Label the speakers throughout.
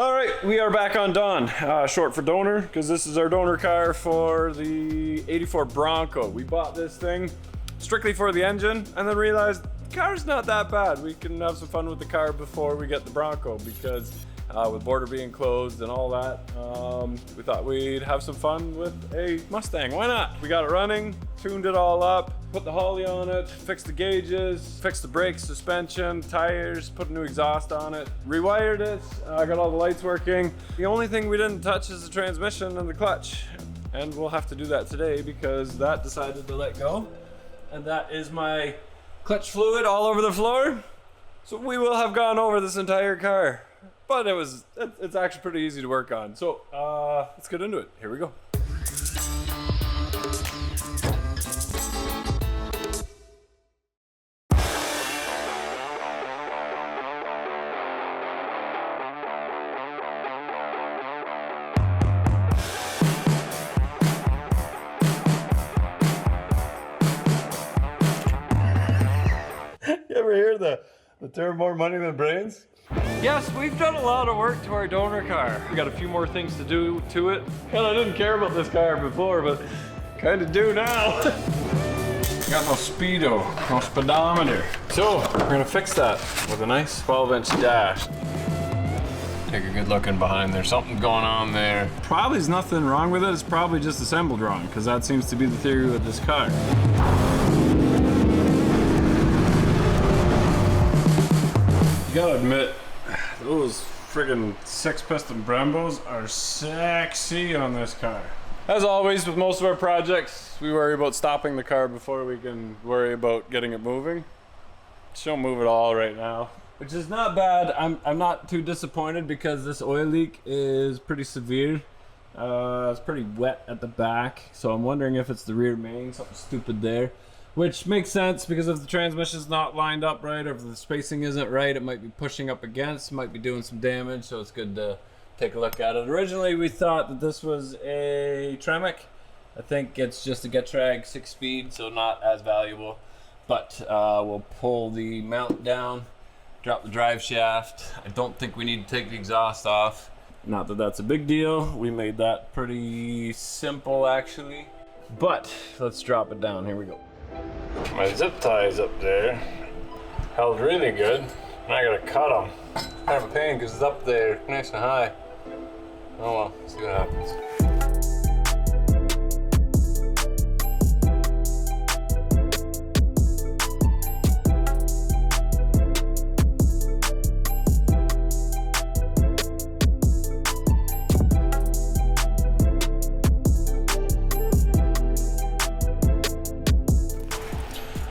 Speaker 1: All right, we are back on Don, short for donor, because this is our donor car for the 84 Bronco. We bought this thing strictly for the engine and then realized the car's not that bad. We can have some fun with the car before we get the Bronco, because with border being closed and all that, we thought we'd have some fun with a Mustang. Why not? We got it running, tuned it all up, put the Holly on it, fixed the gauges, fixed the brakes, suspension, tires, put a new exhaust on it, rewired it, got all the lights working. The only thing we didn't touch is the transmission and the clutch. And we'll have to do that today because that decided to let go. And that is my clutch fluid all over the floor. So we will have gone over this entire car. But it's actually pretty easy to work on. So let's get into it. Here we go. You ever hear the term more money than brains? Yes, we've done a lot of work to our donor car. We got a few more things to do to it. Hell, I didn't care about this car before, but kind of do now. Got no speedo, no speedometer. So we're gonna fix that with a nice 12-inch dash. Take a good look in behind there. Something's going on there. Probably there's nothing wrong with it. It's probably just assembled wrong, because that seems to be the theory with this car. You gotta admit, those friggin' 6-piston Brembos are sexy on this car. As always with most of our projects, we worry about stopping the car before we can worry about getting it moving. Just don't move at all right now, which is not bad. I'm not too disappointed because this oil leak is pretty severe. It's pretty wet at the back, so I'm wondering if it's the rear main, something stupid there. Which makes sense because if the transmission's not lined up right or if the spacing isn't right, it might be pushing up against, might be doing some damage, so it's good to take a look at it. Originally we thought that this was a Tremec. I think it's just a Getrag 6-speed, so not as valuable. But we'll pull the mount down, drop the drive shaft. I don't think we need to take the exhaust off. Not that that's a big deal. We made that pretty simple actually. But let's drop it down, here we go. My zip ties up there held really good, and I gotta cut them. Kind of a pain because it's up there nice and high. Oh well, see what happens.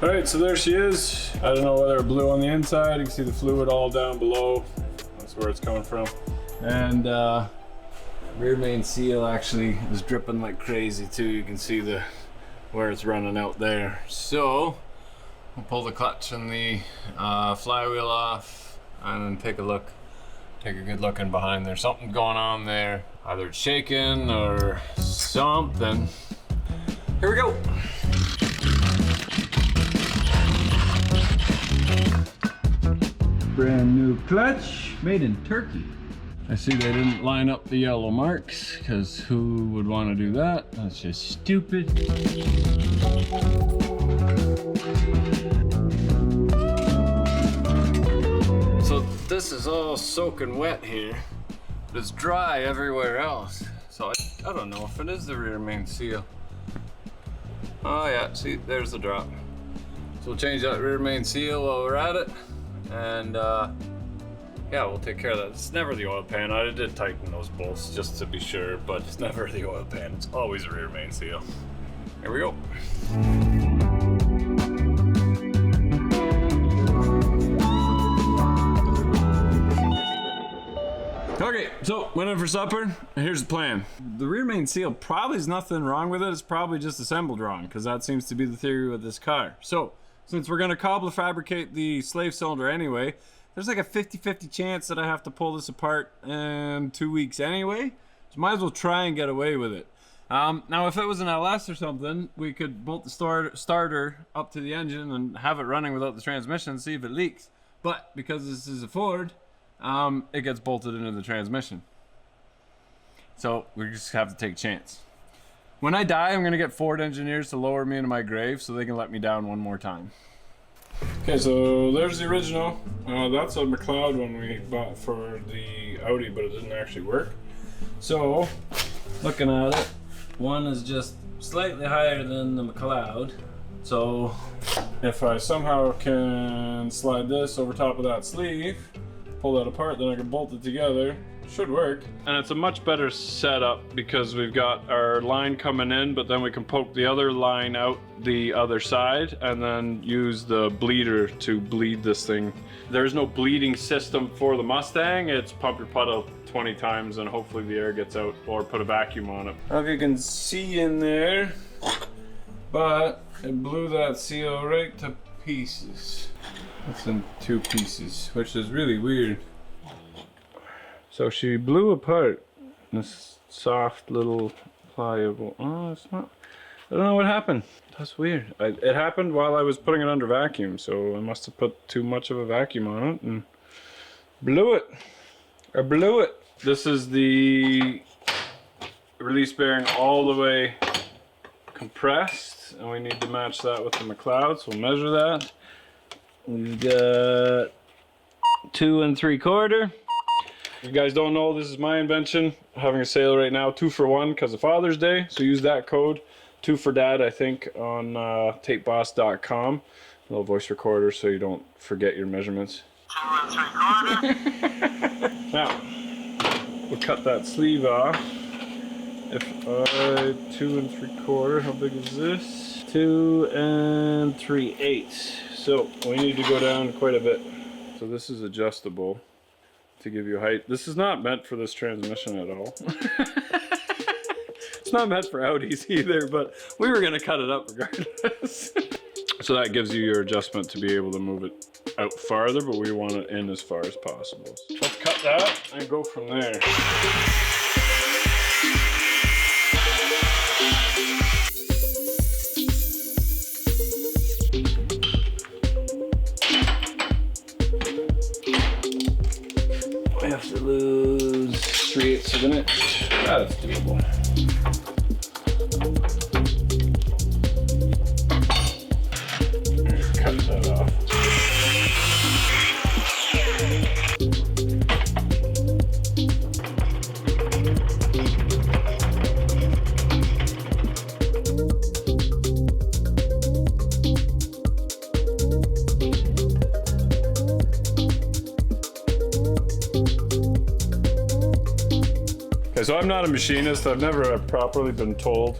Speaker 1: All right, so there she is. I don't know whether blue on the inside. You can see the fluid all down below. That's where it's coming from. And rear main seal actually is dripping like crazy too. You can see where it's running out there. So we'll pull the clutch and the flywheel off and then take a good look in behind there. Something's going on there. Either it's shaking or something. Here we go. Brand new clutch, made in Turkey. I see they didn't line up the yellow marks, because who would want to do that? That's just stupid. So this is all soaking wet here, but it's dry everywhere else. So I don't know if it is the rear main seal. Oh yeah, see, there's the drop. So we'll change that rear main seal while we're at it. And yeah, we'll take care of that. It's never the oil pan. I did tighten those bolts just to be sure, but it's never the oil pan. It's always a rear main seal. Here we go. Okay, so went in for supper, and here's the plan. The rear main seal probably is nothing wrong with it. It's probably just assembled wrong, because that seems to be the theory with this car. So since we're gonna cobble fabricate the slave cylinder anyway, there's like a 50-50 chance that I have to pull this apart in 2 weeks anyway. So might as well try and get away with it. Now if it was an LS or something, we could bolt the starter up to the engine and have it running without the transmission and see if it leaks. But because this is a Ford, it gets bolted into the transmission. So we just have to take a chance. When I die, I'm gonna get Ford engineers to lower me into my grave so they can let me down one more time. Okay, so there's the original. That's a McLeod one we bought for the Audi, but it didn't actually work. So, looking at it, one is just slightly higher than the McLeod. So, if I somehow can slide this over top of that sleeve, pull that apart, then I can bolt it together. Should work. And it's a much better setup because we've got our line coming in, but then we can poke the other line out the other side and then use the bleeder to bleed this thing. There's no bleeding system for the Mustang. It's pump your puddle 20 times and hopefully the air gets out, or put a vacuum on it. I don't know if you can see in there, but it blew that seal right to pieces. It's in 2 pieces, which is really weird. So she blew apart this soft little pliable. Oh, it's not. I don't know what happened. That's weird. It happened while I was putting it under vacuum, so I must have put too much of a vacuum on it and blew it. I blew it. This is the release bearing all the way compressed, and we need to match that with the McLeod, so we'll measure that. We've got 2 3/4. If you guys don't know, this is my invention. I'm having a sale right now, 2 for 1 because of Father's Day. So use that code, 2 for Dad, I think, on tapeboss.com. A little voice recorder so you don't forget your measurements.
Speaker 2: 2 3/4.
Speaker 1: Now, we'll cut that sleeve off. If I 2 3/4, how big is this? 2 3/8. So we need to go down quite a bit. So this is adjustable to give you height. This is not meant for this transmission at all. It's not meant for Audis either, but we were gonna cut it up regardless. So that gives you your adjustment to be able to move it out farther, but we want it in as far as possible. Let's cut that and go from there. I have to lose 3/8 of an inch. That's doable. Cut that off. So I'm not a machinist. I've never properly been told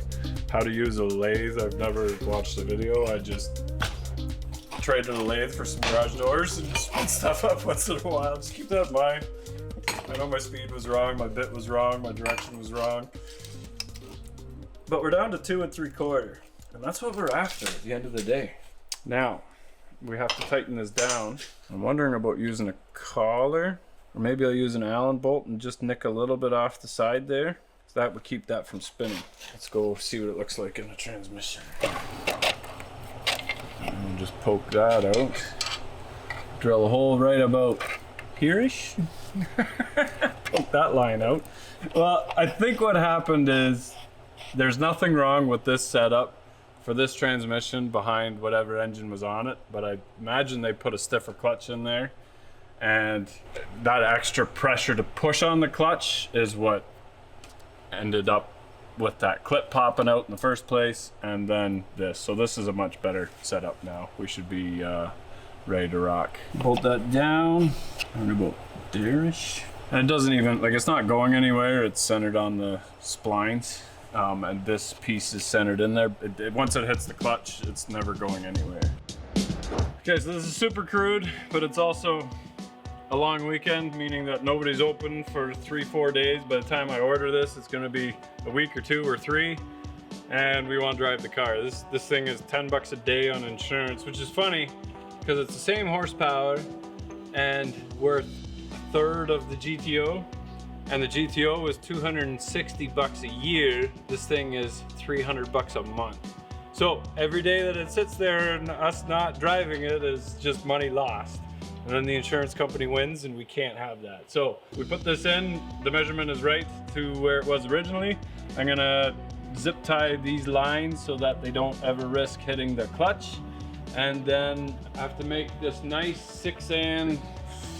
Speaker 1: how to use a lathe. I've never watched a video. I just traded a lathe for some garage doors and just put stuff up once in a while. Just keep that in mind. I know my speed was wrong, my bit was wrong, my direction was wrong. But we're down to 2 3/4. And that's what we're after at the end of the day. Now, we have to tighten this down. I'm wondering about using a collar. Or maybe I'll use an Allen bolt and just nick a little bit off the side there. So that would keep that from spinning. Let's go see what it looks like in the transmission. And just poke that out. Drill a hole right about here-ish. Poke that line out. Well, I think what happened is there's nothing wrong with this setup for this transmission behind whatever engine was on it, but I imagine they put a stiffer clutch in there. And that extra pressure to push on the clutch is what ended up with that clip popping out in the first place, and then this. So this is a much better setup now. We should be ready to rock. Bolt that down, around about there-ish. And it doesn't even, like, it's not going anywhere. It's centered on the splines. And this piece is centered in there. Once it hits the clutch, it's never going anywhere. Okay, so this is super crude, but it's also a long weekend, meaning that nobody's open for 3-4 days. By the time I order this, it's gonna be a week or 2 or 3, and we want to drive the car. This thing is 10 bucks a day on insurance, which is funny because it's the same horsepower and worth a third of the GTO, and the GTO is 260 bucks a year. This thing is 300 bucks a month. So every day that it sits there and us not driving it is just money lost. and then the insurance company wins, and we can't have that. So we put this in, the measurement is right to where it was originally. I'm gonna zip tie these lines so that they don't ever risk hitting the clutch. And then I have to make this nice 6-an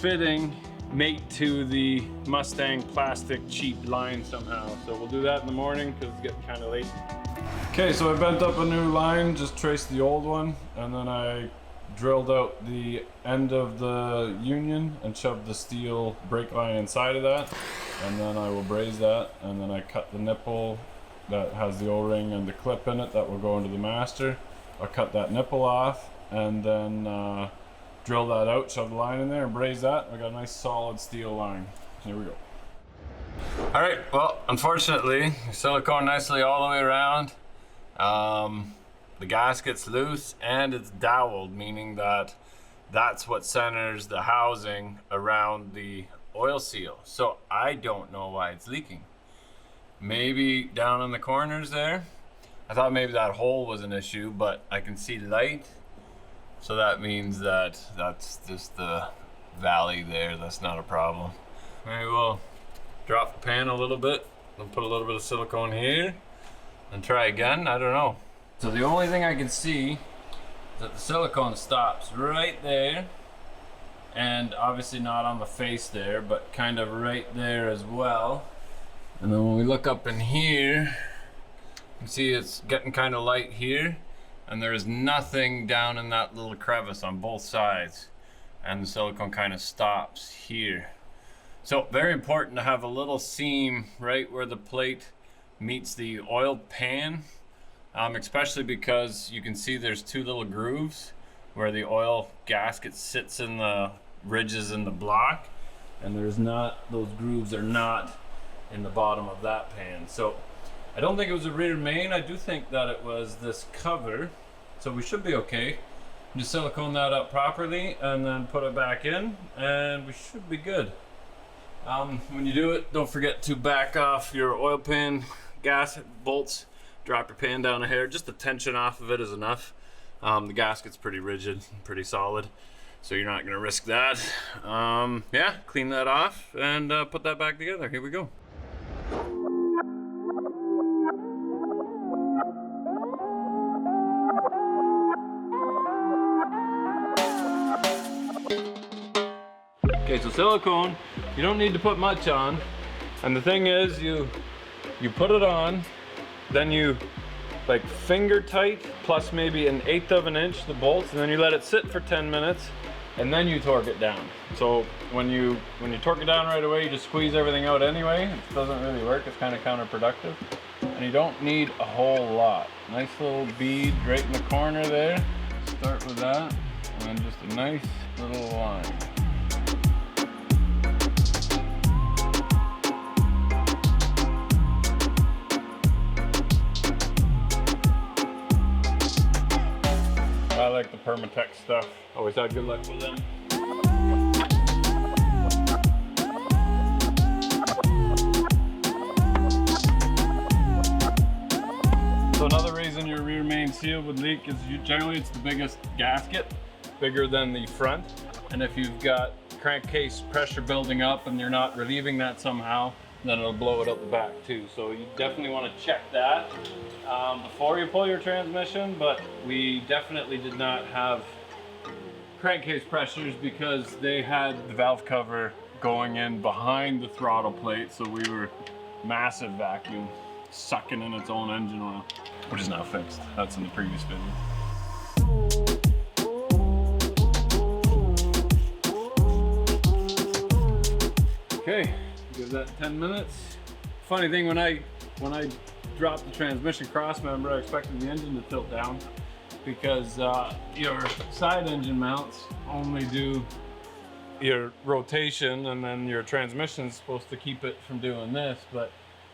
Speaker 1: fitting mate to the Mustang plastic cheap line somehow. So we'll do that in the morning because it's getting kind of late. Okay, so I bent up a new line, just traced the old one, and then I drilled out the end of the union and shoved the steel brake line inside of that. And then I will braze that, and then I cut the nipple that has the O-ring and the clip in it that will go into the master. I'll cut that nipple off and then drill that out, shove the line in there and braze that. I got a nice solid steel line. Here we go. All right, well, unfortunately, silicone nicely all the way around. The gasket's loose and it's doweled, meaning that that's what centers the housing around the oil seal. So I don't know why it's leaking. Maybe down in the corners there. I thought maybe that hole was an issue, but I can see light. So that means that that's just the valley there. That's not a problem. Maybe we'll drop the pan a little bit and put a little bit of silicone here and try again. I don't know. So the only thing I can see is that the silicone stops right there, and obviously not on the face there, but kind of right there as well. And then when we look up in here, you can see it's getting kind of light here, and there's nothing down in that little crevice on both sides, and the silicone kind of stops here. So very important to have a little seam right where the plate meets the oil pan, especially because you can see there's two little grooves where the oil gasket sits in the ridges in the block, and there's not, those grooves are not in the bottom of that pan. So I don't think it was a rear main. I do think that it was this cover, so we should be okay. Just silicone that up properly and then put it back in, and we should be good. When you do it, don't forget to back off your oil pan gasket bolts. Drop your pan down a hair. Just the tension off of it is enough. The gasket's pretty rigid, pretty solid, so you're not gonna risk that. Yeah, clean that off and put that back together. Here we go. Okay, so silicone, you don't need to put much on. And the thing is, you put it on, then you like finger tight, plus maybe 1/8 of an inch the bolts, and then you let it sit for 10 minutes, and then you torque it down. So when you torque it down right away, you just squeeze everything out anyway. It doesn't really work, it's kind of counterproductive. And you don't need a whole lot. Nice little bead right in the corner there. Start with that, and then just a nice little line. I like the Permatex stuff. Always had good luck with them. So another reason your rear main seal would leak is generally it's the biggest gasket, bigger than the front. And if you've got crankcase pressure building up and you're not relieving that somehow, then it'll blow it out the back too. So you definitely want to check that before you pull your transmission, but we definitely did not have crankcase pressures because they had the valve cover going in behind the throttle plate, so we were massive vacuum sucking in its own engine oil, which is now fixed. That's in the previous video. Okay. Give that 10 minutes. Funny thing, when I dropped the transmission cross member, I expected the engine to tilt down because your side engine mounts only do your rotation, and then your transmission is supposed to keep it from doing this, but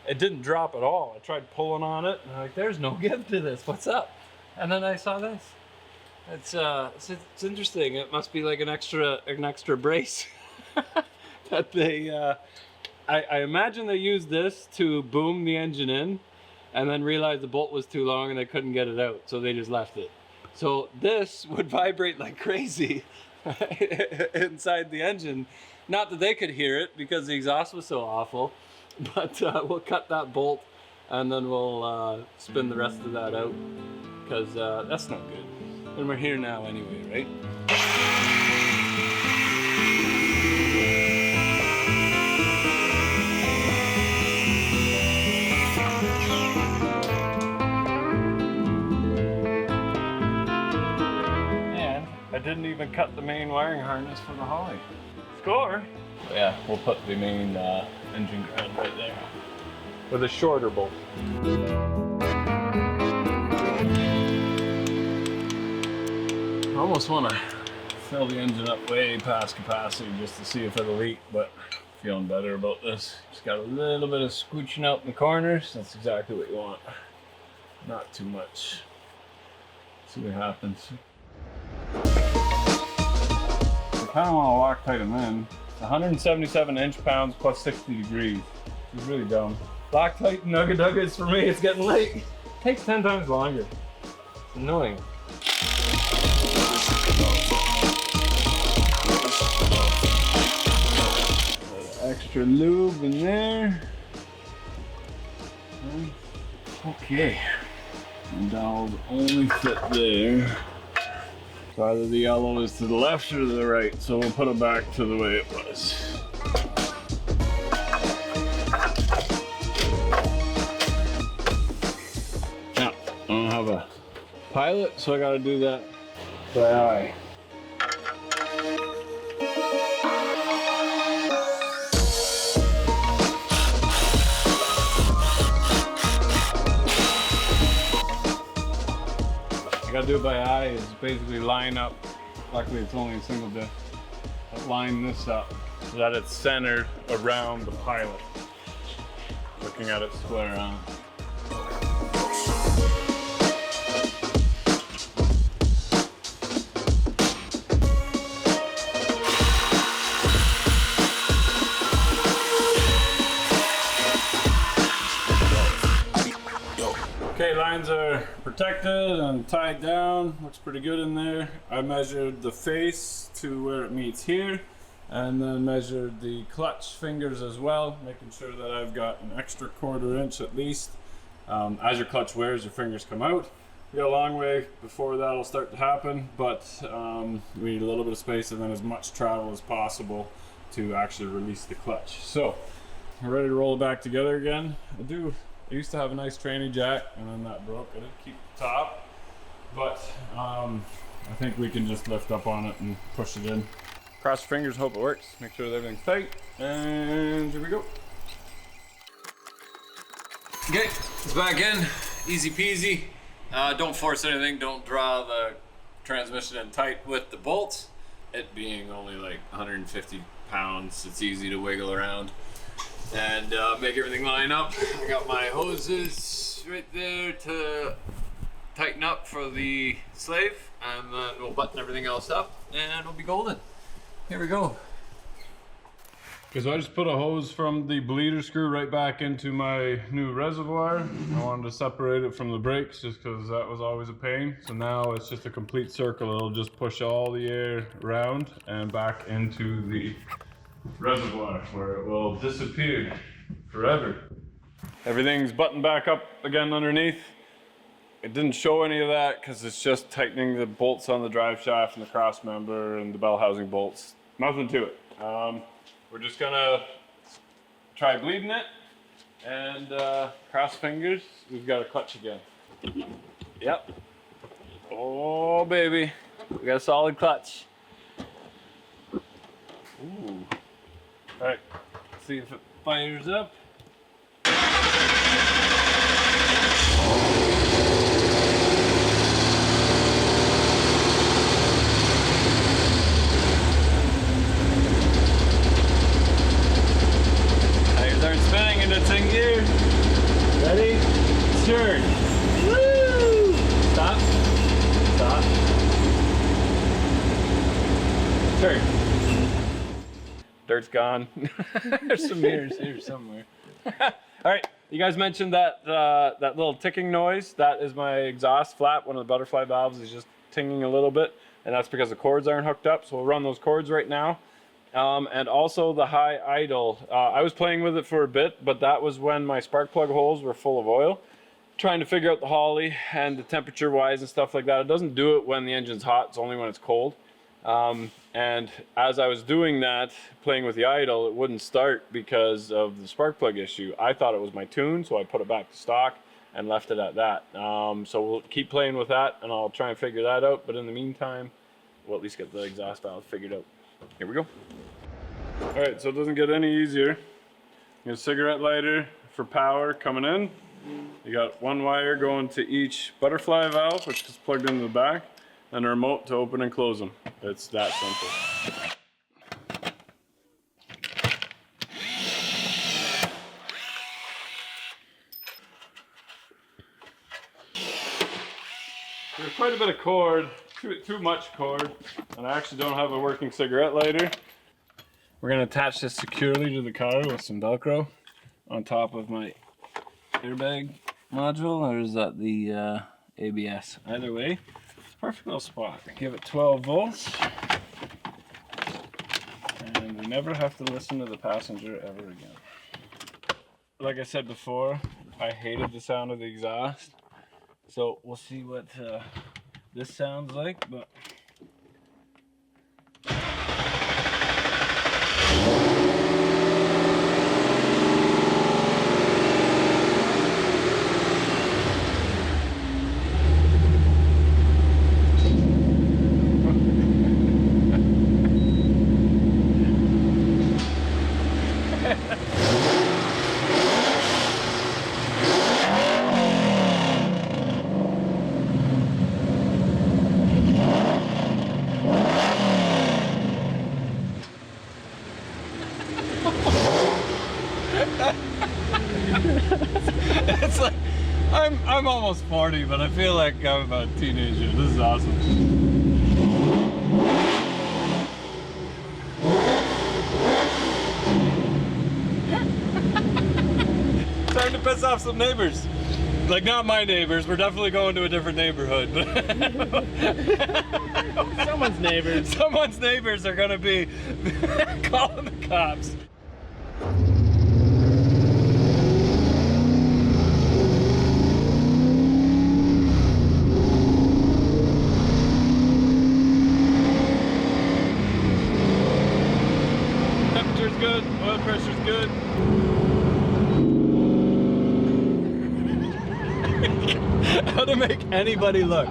Speaker 1: it didn't drop at all. I tried pulling on it, and I'm like, there's no give to this. What's up? And then I saw this. It's interesting. It must be like an extra brace that they. I imagine they used this to boom the engine in and then realized the bolt was too long and they couldn't get it out, so they just left it. So this would vibrate like crazy
Speaker 3: inside the engine. Not that they could hear it because the exhaust was so awful, but we'll cut that bolt and then we'll spin the rest of that out because that's not good. And we're here now anyway, right? I didn't even cut the main wiring harness for the Holly. Score! Yeah, we'll put the main engine ground right there with a shorter bolt. I almost want to fill the engine up way past capacity just to see if it'll leak, but feeling better about this. Just got a little bit of scooching out in the corners. That's exactly what you want. Not too much. See what happens. I kind of want to Loctite them in. 177 inch-pounds plus 60 degrees. It's really dumb. Loctite nugget-nuggets for me, it's getting late. It takes 10 times longer. It's annoying. Extra lube in there. Okay. And dowels only fit there. So either the yellow is to the left or to the right, so we'll put it back to the way it was. Now, I don't have a pilot, so I gotta do that by eye. Gotta do it by eye is basically line up. Luckily it's only a single disc. But line this up so that it's centered around the pilot. Looking at it square on. Okay, lines are protected and tied down. Looks pretty good in there. I measured the face to where it meets here and then measured the clutch fingers as well, making sure that I've got an extra 1/4 inch at least. As your clutch wears, your fingers come out. We got a long way before that'll start to happen, but we need a little bit of space and then as much travel as possible to actually release the clutch. So, we're ready to roll it back together again. I used to have a nice tranny jack and then that broke. I didn't keep the top, but I think we can just lift up on it and push it in. Cross your fingers, hope it works. Make sure that everything's tight, and here we go. Okay, it's back in, easy peasy. Don't force anything, don't draw the transmission in tight with the bolts. It being only like 150 pounds, it's easy to wiggle around and make everything line up. I got my hoses right there to tighten up for the slave, and then we'll button everything else up and we'll be golden. Here we go. Okay, so I just put a hose from the bleeder screw right back into my new reservoir. I wanted to separate it from the brakes just because that was always a pain. So now it's just a complete circle. It'll just push all the air around and back into the reservoir where it will disappear forever. Everything's buttoned back up again underneath. It didn't show any of that because it's just tightening the bolts on the drive shaft and the cross member and the bell housing bolts. Nothing to it. We're just gonna try bleeding it and cross fingers. We've got a clutch again. Yep. Oh baby, we got a solid clutch. Ooh. All right, see if it fires up. Tires aren't spinning and it's in gear. Ready? Turn. Woo! Stop. Stop. Turn. Dirt's gone. There's some mirrors here somewhere. All right, you guys mentioned that that little ticking noise. That is my exhaust flap. One of the butterfly valves is just tinging a little bit.
Speaker 1: and that's because the cords aren't hooked up. So we'll run those cords right now. And also the high idle. I was playing with it for a bit, but that was when my spark plug holes were full of oil. Trying to figure out the Holley and the temperature wise and stuff like that. It doesn't do it when the engine's hot, it's only when it's cold. And as I was doing that, playing with the idle, it wouldn't start because of the spark plug issue. I thought it was my tune, so I put it back to stock and left it at that. So we'll keep playing with that and I'll try and figure that out. But in the meantime, we'll at least get the exhaust valve figured out. Here we go. All right, so it doesn't get any easier. You got a cigarette lighter for power coming in. You got one wire going to each butterfly valve, which is plugged into the back, and a remote to open and close them. It's that simple. There's quite a bit of cord, too much cord, and I actually don't have a working cigarette lighter. We're going to attach this securely to the car with some Velcro on top of my airbag module, or is that the ABS? Either way, perfect little spot. Give it 12 volts, and we never have to listen to the passenger ever again. Like I said before, I hated the sound of the exhaust, so we'll see what this sounds like, but it's like I'm almost 40, but I feel like I'm a teenager. This is awesome. Time to piss off some neighbors. Like, not my neighbors. We're definitely going to a different neighborhood.
Speaker 4: Someone's neighbors.
Speaker 1: Someone's neighbors are gonna be calling the cops. Temperature's good, oil pressure's good. How to make anybody look.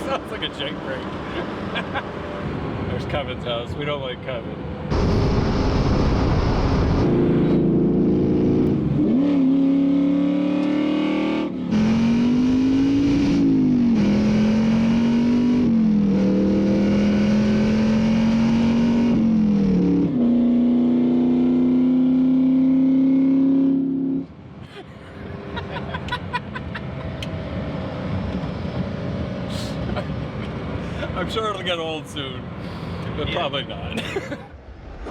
Speaker 1: Sounds like a jank break. There's Kevin's house. We don't like Kevin. I'm sure it'll get old soon, but probably not.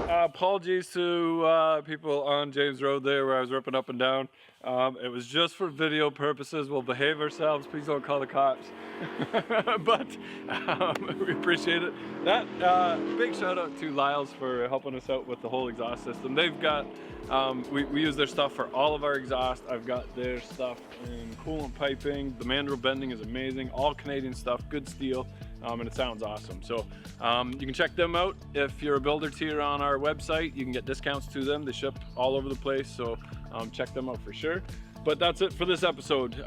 Speaker 1: Apologies to people on James Road there where I was ripping up and down. It was just for video purposes. We'll behave ourselves. Please don't call the cops. But we appreciate it. That big shout out to Lyle's for helping us out with the whole exhaust system. They've got, we use their stuff for all of our exhaust. I've got their stuff in coolant piping. The mandrel bending is amazing. All Canadian stuff, good steel. And it sounds awesome. So you can check them out. If you're a builder tier on our website, you can get discounts to them. They ship all over the place, so check them out for sure. But that's it for this episode.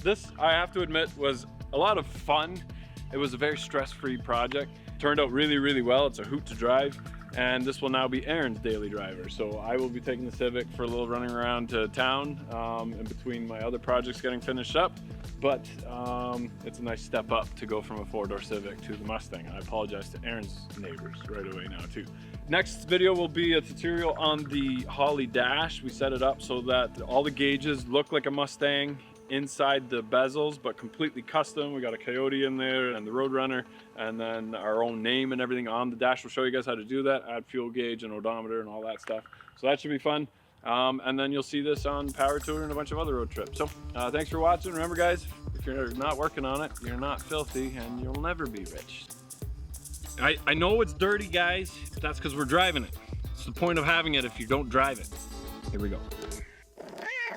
Speaker 1: This, I have to admit, was a lot of fun. It was a very stress-free project. Turned out really, really well. It's a hoot to drive. and this will now be Aaron's daily driver. So I will be taking the Civic for a little running around to town in between my other projects getting finished up. But it's a nice step up to go from a 4-door Civic to the Mustang. And I apologize to Aaron's neighbors right away now too. Next video will be a tutorial on the Holly dash. We set it up so that all the gauges look like a Mustang inside the bezels, but completely custom. We got a Coyote in there and the Roadrunner, and then our own name and everything on the dash. We'll show you guys how to do that, add fuel gauge and odometer and all that stuff. So that should be fun. And then you'll see this on Power Tour and a bunch of other road trips. So thanks for watching. Remember guys, if you're not working on it, you're not filthy and you'll never be rich. I know it's dirty guys, but that's because we're driving it. It's the point of having it if you don't drive it. Here we go.